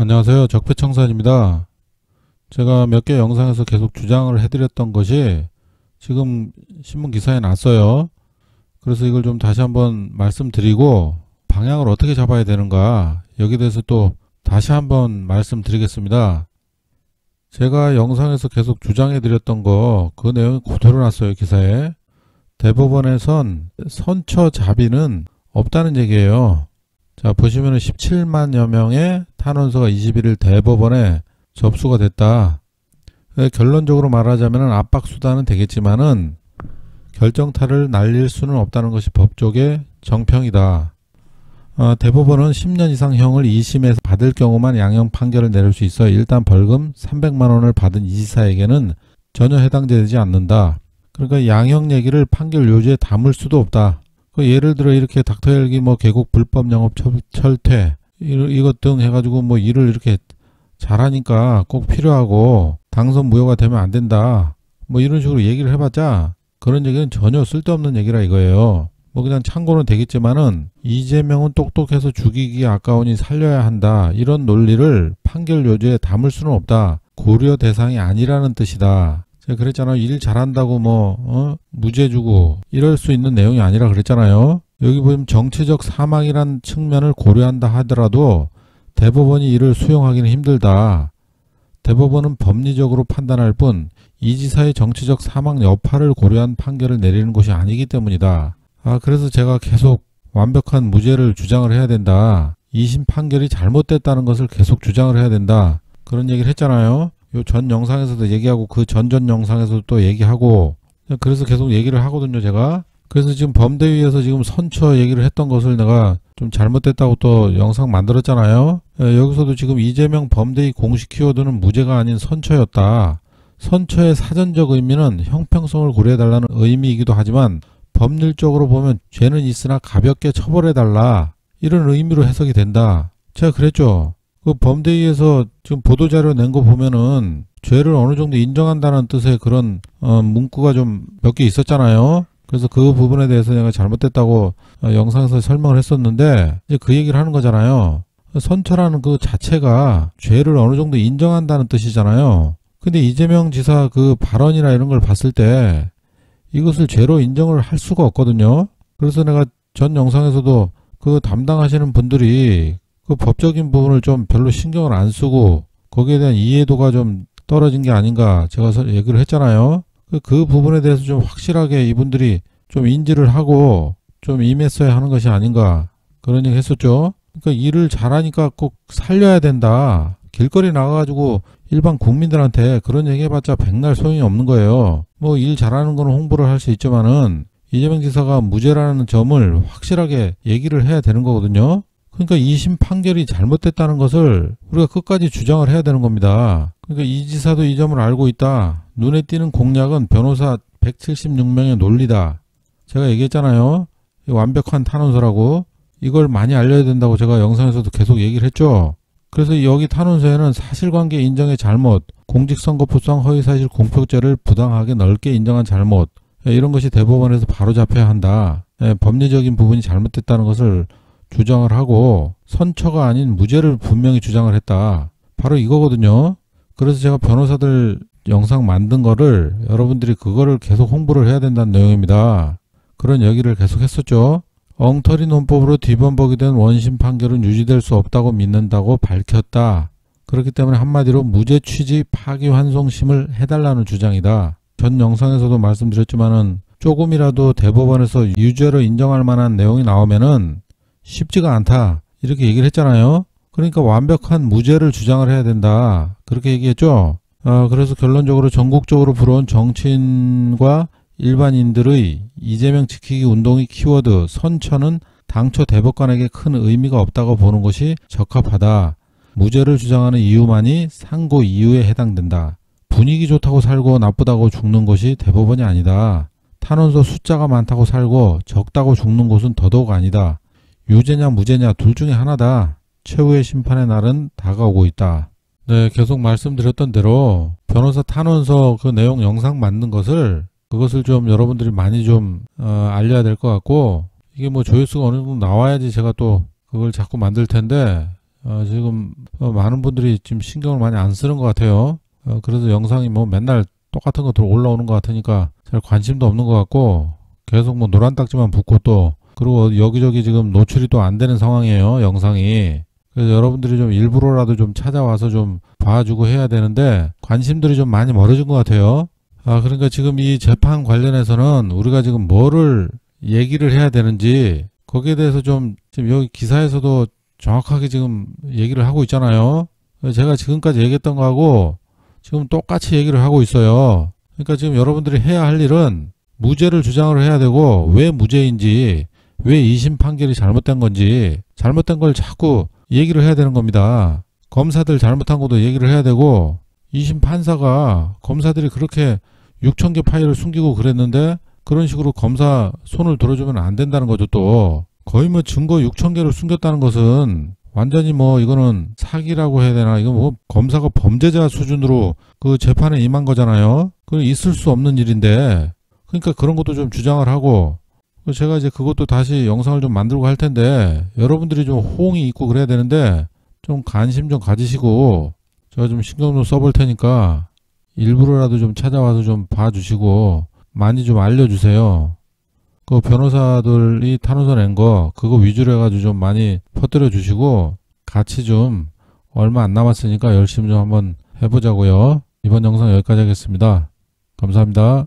안녕하세요. 적폐청산입니다. 제가 몇 개 영상에서 계속 주장을 해드렸던 것이 지금 신문 기사에 났어요. 그래서 이걸 좀 다시 한번 말씀드리고 방향을 어떻게 잡아야 되는가 여기에 대해서 또 다시 한번 말씀드리겠습니다. 제가 영상에서 계속 주장해드렸던 거 그 내용이 그대로 났어요. 기사에. 대법원에선 선처 자비는 없다는 얘기예요. 자, 보시면은 17만여 명의 탄원서가 21일 대법원에 접수가 됐다. 결론적으로 말하자면 압박수단은 되겠지만은 결정타를 날릴 수는 없다는 것이 법조계 정평이다. 대법원은 10년 이상 형을 2심에서 받을 경우만 양형 판결을 내릴 수 있어 일단 벌금 300만원을 받은 이 지사에게는 전혀 해당되지 않는다. 그러니까 양형 얘기를 판결 요지에 담을 수도 없다. 예를 들어 이렇게 닥터헬기 계곡 불법 영업 철퇴 이것 등 해가지고 일을 이렇게 잘하니까 꼭 필요하고 당선 무효가 되면 안 된다. 이런 식으로 얘기를 해봤자 그런 얘기는 전혀 쓸데없는 얘기라 이거예요. 그냥 참고는 되겠지만은 이재명은 똑똑해서 죽이기 아까우니 살려야 한다. 이런 논리를 판결 요지에 담을 수는 없다. 고려 대상이 아니라는 뜻이다. 제가 그랬잖아요. 일 잘한다고 무죄 주고 이럴 수 있는 내용이 아니라 그랬잖아요. 여기 보면 정치적 사망이란 측면을 고려한다 하더라도 대법원이 이를 수용하기는 힘들다. 대법원은 법리적으로 판단할 뿐 이 지사의 정치적 사망 여파를 고려한 판결을 내리는 것이 아니기 때문이다. 그래서 제가 계속 완벽한 무죄를 주장을 해야 된다. 2심 판결이 잘못됐다는 것을 계속 주장을 해야 된다. 그런 얘기를 했잖아요. 요 전 영상에서도 얘기하고 그 전전 영상에서도 또 얘기하고 그래서 계속 얘기를 하거든요. 제가 그래서 지금 범대위에서 지금 선처 얘기를 했던 것을 내가 좀 잘못됐다고 또 영상 만들었잖아요. 여기서도 지금 이재명 범대위 공식 키워드는 무죄가 아닌 선처였다. 선처의 사전적 의미는 형평성을 고려해달라는 의미이기도 하지만 법률적으로 보면 죄는 있으나 가볍게 처벌해달라 이런 의미로 해석이 된다. 제가 그랬죠. 그 범대위에서 지금 보도자료 낸 거 보면은 죄를 어느 정도 인정한다는 뜻의 그런 문구가 좀 몇 개 있었잖아요. 그래서 그 부분에 대해서 내가 잘못됐다고 영상에서 설명을 했었는데 이제 그 얘기를 하는 거잖아요. 선처라는 그 자체가 죄를 어느 정도 인정한다는 뜻이잖아요. 근데 이재명 지사 그 발언이나 이런 걸 봤을 때 이것을 죄로 인정을 할 수가 없거든요. 그래서 내가 전 영상에서도 그 담당하시는 분들이 그 법적인 부분을 좀 별로 신경을 안 쓰고 거기에 대한 이해도가 좀 떨어진 게 아닌가 제가 얘기를 했잖아요. 그 부분에 대해서 좀 확실하게 이분들이 좀 인지를 하고 좀 임했어야 하는 것이 아닌가 그런 얘기 했었죠. 그러니까 일을 잘하니까 꼭 살려야 된다. 길거리 나가가지고 일반 국민들한테 그런 얘기 해봤자 백날 소용이 없는 거예요. 일 잘하는 거는 홍보를 할 수 있지만은 이재명 지사가 무죄라는 점을 확실하게 얘기를 해야 되는 거거든요. 그러니까 2심 판결이 잘못됐다는 것을 우리가 끝까지 주장을 해야 되는 겁니다. 그러니까 이 지사도 이 점을 알고 있다. 눈에 띄는 공약은 변호사 176명의 논리다. 제가 얘기했잖아요. 완벽한 탄원서라고. 이걸 많이 알려야 된다고 제가 영상에서도 계속 얘기를 했죠. 그래서 여기 탄원서에는 사실관계 인정의 잘못, 공직선거법상 허위사실 공표죄를 부당하게 넓게 인정한 잘못 이런 것이 대법원에서 바로 잡혀야 한다. 법리적인 부분이 잘못됐다는 것을 주장을 하고 선처가 아닌 무죄를 분명히 주장을 했다. 바로 이거거든요. 그래서 제가 변호사들 영상 만든 거를 여러분들이 그거를 계속 홍보를 해야 된다는 내용입니다. 그런 얘기를 계속 했었죠. 엉터리 논법으로 뒤범벅이 된 원심 판결은 유지될 수 없다고 믿는다고 밝혔다. 그렇기 때문에 한마디로 무죄 취지 파기환송심을 해달라는 주장이다. 전 영상에서도 말씀드렸지만은 조금이라도 대법원에서 유죄로 인정할 만한 내용이 나오면은 쉽지가 않다. 이렇게 얘기를 했잖아요. 그러니까 완벽한 무죄를 주장을 해야 된다. 그렇게 얘기했죠. 그래서 결론적으로 전국적으로 불어온 정치인과 일반인들의 이재명 지키기 운동의 키워드 선처는 당초 대법관에게 큰 의미가 없다고 보는 것이 적합하다. 무죄를 주장하는 이유만이 상고 이유에 해당된다. 분위기 좋다고 살고 나쁘다고 죽는 것이 대법원이 아니다. 탄원서 숫자가 많다고 살고 적다고 죽는 곳은 더더욱 아니다. 유죄냐 무죄냐 둘 중에 하나다. 최후의 심판의 날은 다가오고 있다. 네, 계속 말씀드렸던 대로 변호사 탄원서 그 내용 영상 만든 것을 그것을 좀 여러분들이 많이 좀 알려야 될 것 같고 이게 조회수가 어느 정도 나와야지 제가 또 그걸 자꾸 만들 텐데 지금 많은 분들이 지금 신경을 많이 안 쓰는 것 같아요. 그래서 영상이 뭐 맨날 똑같은 거 올라오는 것 같으니까 잘 관심도 없는 것 같고 계속 뭐 노란 딱지만 붙고 또 그리고 여기저기 지금 노출이 또 안 되는 상황이에요, 영상이. 그래서 여러분들이 좀 일부러라도 좀 찾아와서 좀 봐주고 해야 되는데 관심들이 좀 많이 멀어진 것 같아요. 그러니까 지금 이 재판 관련해서는 우리가 지금 뭐를 얘기를 해야 되는지 거기에 대해서 좀 지금 여기 기사에서도 정확하게 지금 얘기를 하고 있잖아요. 제가 지금까지 얘기했던 거하고 지금 똑같이 얘기를 하고 있어요. 그러니까 지금 여러분들이 해야 할 일은 무죄를 주장을 해야 되고 왜 무죄인지 왜 2심 판결이 잘못된 건지 잘못된 걸 자꾸 얘기를 해야 되는 겁니다. 검사들 잘못한 것도 얘기를 해야 되고 2심 판사가 검사들이 그렇게 6,000개 파일을 숨기고 그랬는데 그런 식으로 검사 손을 들어주면 안 된다는 거죠. 또 거의 뭐 증거 6,000개를 숨겼다는 것은 완전히 뭐 이거는 사기라고 해야 되나, 이거 뭐 검사가 범죄자 수준으로 그 재판에 임한 거잖아요. 그건 있을 수 없는 일인데 그러니까 그런 것도 좀 주장을 하고 제가 이제 그것도 다시 영상을 좀 만들고 할 텐데 여러분들이 좀 호응이 있고 그래야 되는데 좀 관심 좀 가지시고 제가 좀 신경 좀 써볼 테니까 일부러라도 좀 찾아와서 좀 봐주시고 많이 좀 알려주세요. 그 변호사들이 탄원서 낸 거 그거 위주로 해가지고 좀 많이 퍼뜨려 주시고 같이 좀 얼마 안 남았으니까 열심히 좀 한번 해보자고요. 이번 영상 여기까지 하겠습니다. 감사합니다.